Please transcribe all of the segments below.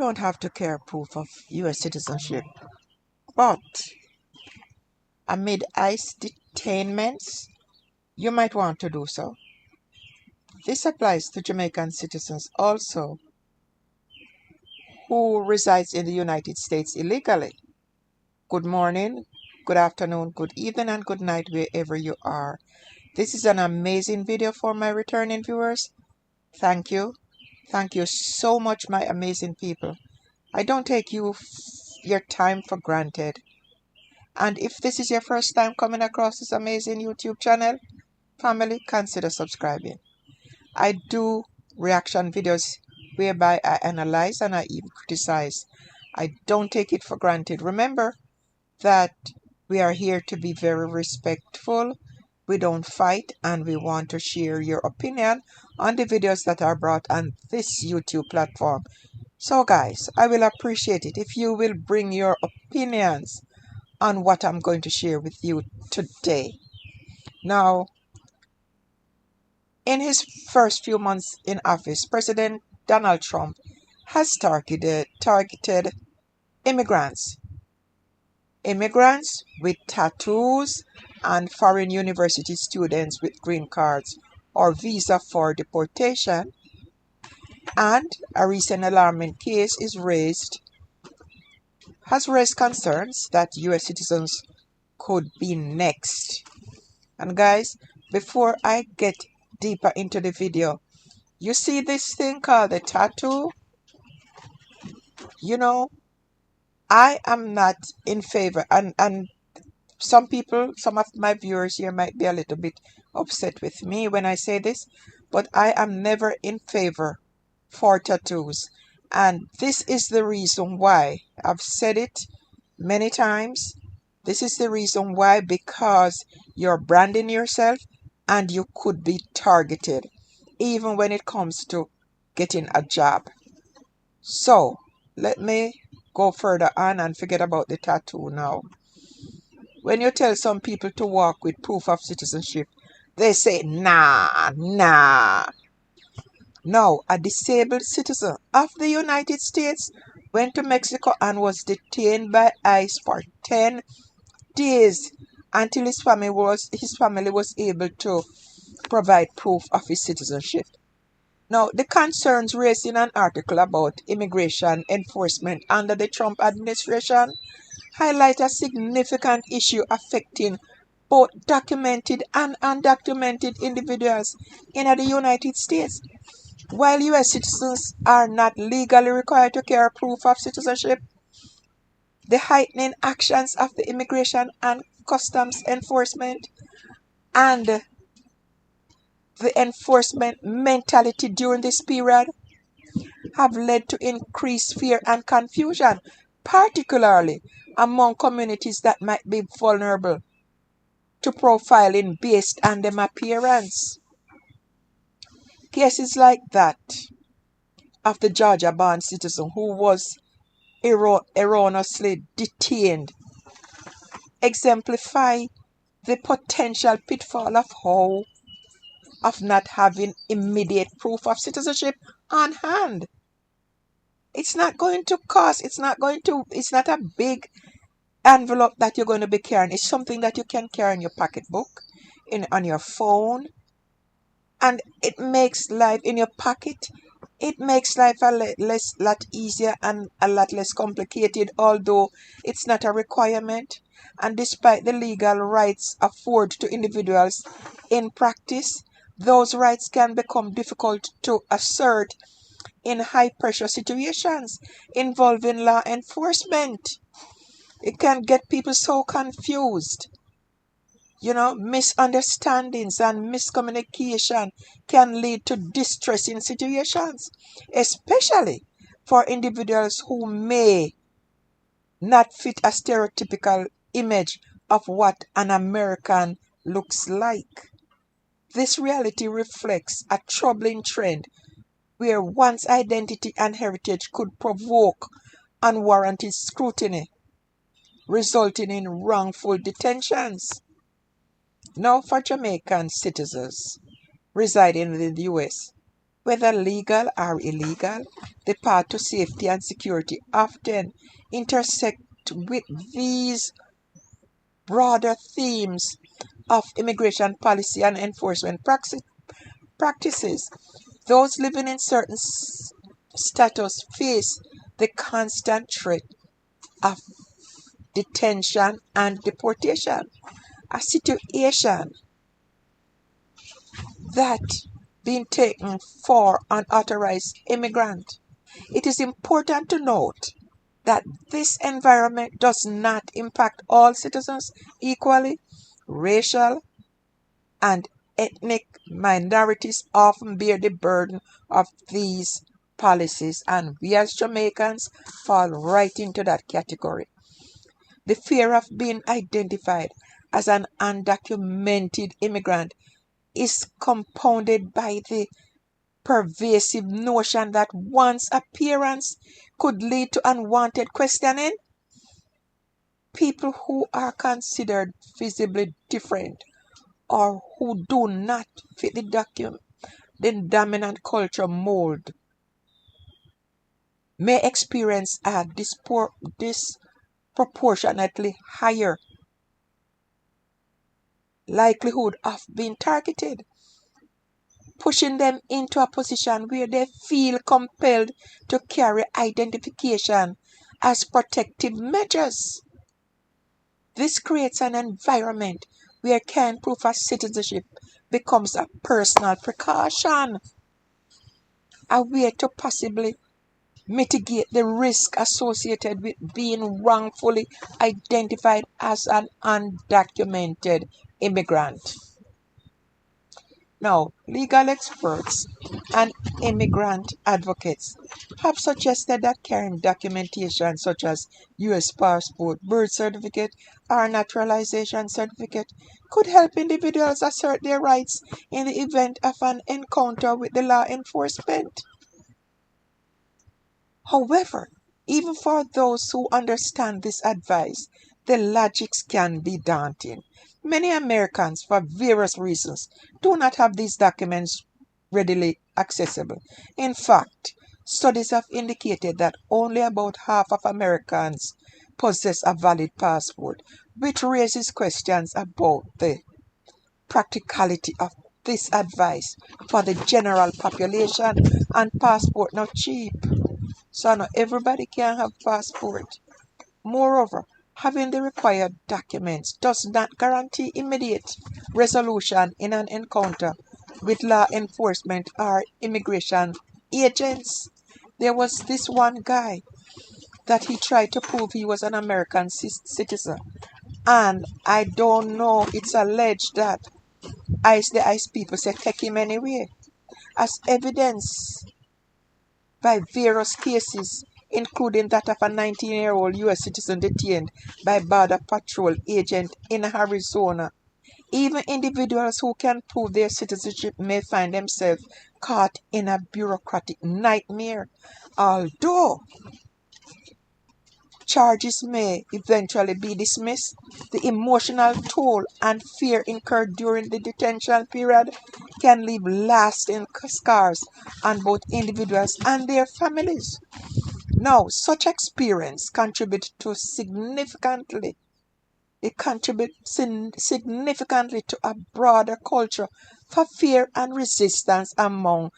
don't have to carry proof of US citizenship, but amid ICE detainments, you might want to do so. This applies to Jamaican citizens also who resides in the United States illegally. Good morning, good afternoon, good evening, and good night wherever you are. This is an amazing video for my returning viewers. Thank you. Thank you so much, my amazing people. I don't take your time for granted. And if this is your first time coming across this amazing YouTube channel, family, consider subscribing. I do reaction videos whereby I analyze and I even criticize. I don't take it for granted. Remember that we are here to be very respectful. We don't fight, and we want to share your opinion on the videos that are brought on this YouTube platform. So guys, I will appreciate it if you will bring your opinions on what I'm going to share with you today. Now, in his first few months in office, President Donald Trump has targeted immigrants. Immigrants with tattoos and foreign university students with green cards or visa for deportation. And a recent alarming case has raised concerns that US citizens could be next. And guys, before I get deeper into the video, you see this thing called a tattoo? You know, I am not in favor, and some of my viewers here might be a little bit upset with me when I say this, but I am never in favor for tattoos. And this is the reason why. I've said it many times. This is the reason why, because you're branding yourself and you could be targeted, even when it comes to getting a job. So, let me go further on and forget about the tattoo now. When you tell some people to walk with proof of citizenship, they say, nah. Now, a disabled citizen of the United States went to Mexico and was detained by ICE for 10 days until his family was able to provide proof of his citizenship. Now, the concerns raised in an article about immigration enforcement under the Trump administration highlight a significant issue affecting both documented and undocumented individuals in the United States. While US citizens are not legally required to carry proof of citizenship, the heightening actions of the Immigration and Customs Enforcement and the enforcement mentality during this period have led to increased fear and confusion, particularly among communities that might be vulnerable to profiling based on their appearance. Cases like that of the Georgia-born citizen who was erroneously detained exemplify the potential pitfall of not having immediate proof of citizenship on hand. It's not going to cost, it's not a big envelope that you're going to be carrying. It's something that you can carry in your pocketbook, on your phone, and it makes life in your pocket. It makes life a lot easier and a lot less complicated, although it's not a requirement. And despite the legal rights afforded to individuals, in practice, those rights can become difficult to assert in high-pressure situations involving law enforcement. It can get people so confused. Misunderstandings and miscommunication can lead to distressing situations, especially for individuals who may not fit a stereotypical image of what an American looks like. This reality reflects a troubling trend where one's identity and heritage could provoke unwarranted scrutiny, resulting in wrongful detentions. Now, for Jamaican citizens residing in the US, Whether legal or illegal, the path to safety and security often intersect with these broader themes of immigration policy and enforcement practices. Those living in certain status face the constant threat of detention and deportation, a situation that being taken for unauthorized immigrant. It is important to note that this environment does not impact all citizens equally. Racial and ethnic minorities often bear the burden of these policies, and we as Jamaicans fall right into that category. The fear of being identified as an undocumented immigrant is compounded by the pervasive notion that one's appearance could lead to unwanted questioning. People who are considered visibly different or who do not fit the dominant culture mold may experience a disproportionately higher likelihood of being targeted, pushing them into a position where they feel compelled to carry identification as protective measures. This creates an environment where carrying proof of citizenship becomes a personal precaution, a way to possibly mitigate the risk associated with being wrongfully identified as an undocumented immigrant. Now, legal experts and immigrant advocates have suggested that carrying documentation such as U.S. passport, birth certificate, or naturalization certificate could help individuals assert their rights in the event of an encounter with the law enforcement. However, even for those who understand this advice, the logics can be daunting. Many Americans, for various reasons, do not have these documents readily accessible. In fact, studies have indicated that only about half of Americans possess a valid passport, which raises questions about the practicality of this advice for the general population. And passport not cheap, so not everybody can have passport. Moreover, having the required documents does not guarantee immediate resolution in an encounter with law enforcement or immigration agents. There was this one guy that he tried to prove he was an American citizen, and I don't know, it's alleged that the ICE people said take him anyway, as evidence by various cases, including that of a 19-year-old U.S. citizen detained by Border Patrol agent in Arizona. Even individuals who can prove their citizenship may find themselves caught in a bureaucratic nightmare. Although charges may eventually be dismissed, the emotional toll and fear incurred during the detention period can leave lasting scars on both individuals and their families. Now, such experience contributes significantly to a broader culture for fear and resistance among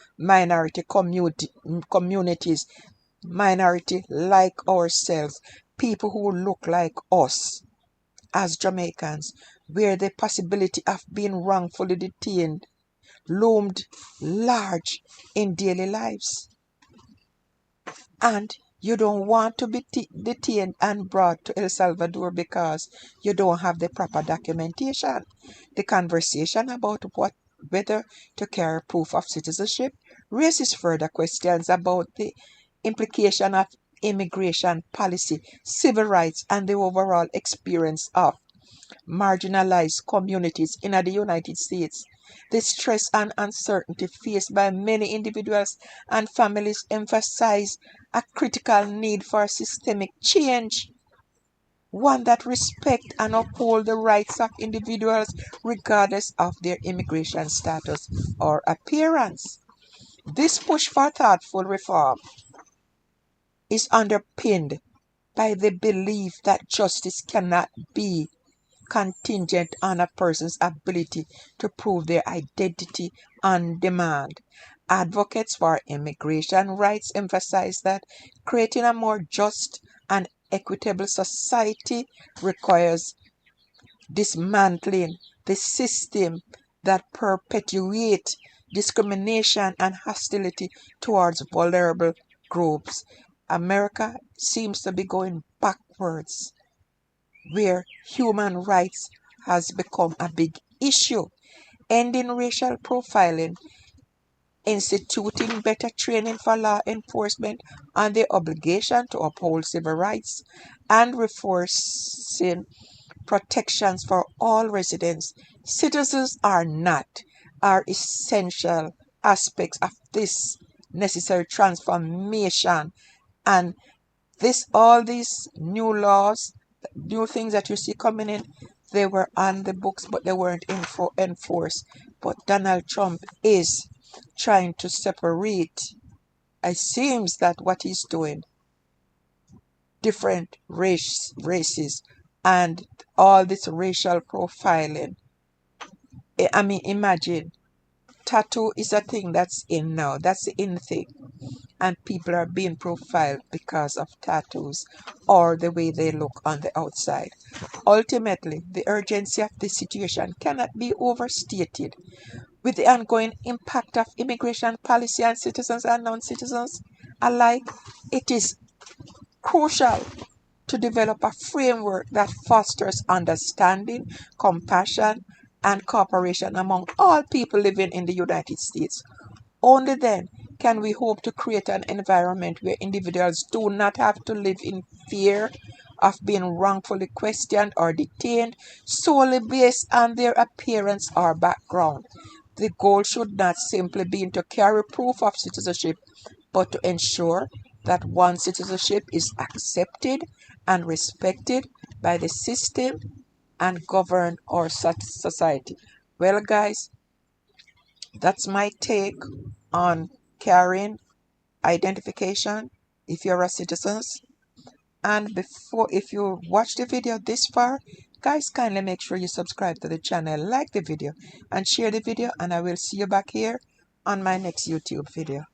communities, minority like ourselves, people who look like us as Jamaicans, where the possibility of being wrongfully detained loomed large in daily lives. And you don't want to be detained and brought to El Salvador because you don't have the proper documentation. The conversation about whether to carry proof of citizenship raises further questions about the implication of immigration policy, civil rights, and the overall experience of marginalized communities in the United States. The stress and uncertainty faced by many individuals and families emphasize a critical need for systemic change, one that respects and upholds the rights of individuals regardless of their immigration status or appearance. This push for thoughtful reform is underpinned by the belief that justice cannot be contingent on a person's ability to prove their identity on demand. Advocates for immigration rights emphasize that creating a more just and equitable society requires dismantling the system that perpetuate discrimination and hostility towards vulnerable groups. America seems to be going backwards, where human rights has become a big issue. Ending racial profiling, instituting better training for law enforcement on their obligation to uphold civil rights, and reinforcing protections for all residents. Citizens are essential aspects of this necessary transformation, and all these new laws, new things that you see coming in, they were on the books but they weren't enforced. But Donald Trump is trying to separate. It seems that what he's doing, different races and all this racial profiling. I mean, imagine, tattoo is a thing that's in now. That's the in thing. And people are being profiled because of tattoos or the way they look on the outside. Ultimately, the urgency of this situation cannot be overstated. With the ongoing impact of immigration policy on citizens and non-citizens alike, it is crucial to develop a framework that fosters understanding, compassion, and cooperation among all people living in the United States. Only then can we hope to create an environment where individuals do not have to live in fear of being wrongfully questioned or detained solely based on their appearance or background. The goal should not simply be to carry proof of citizenship, but to ensure that one's citizenship is accepted and respected by the system and govern our society. Well, guys, that's my take on carrying identification if you're a citizen. And if you watch the video this far, guys, kindly make sure you subscribe to the channel, like the video, and share the video, and I will see you back here on my next YouTube video.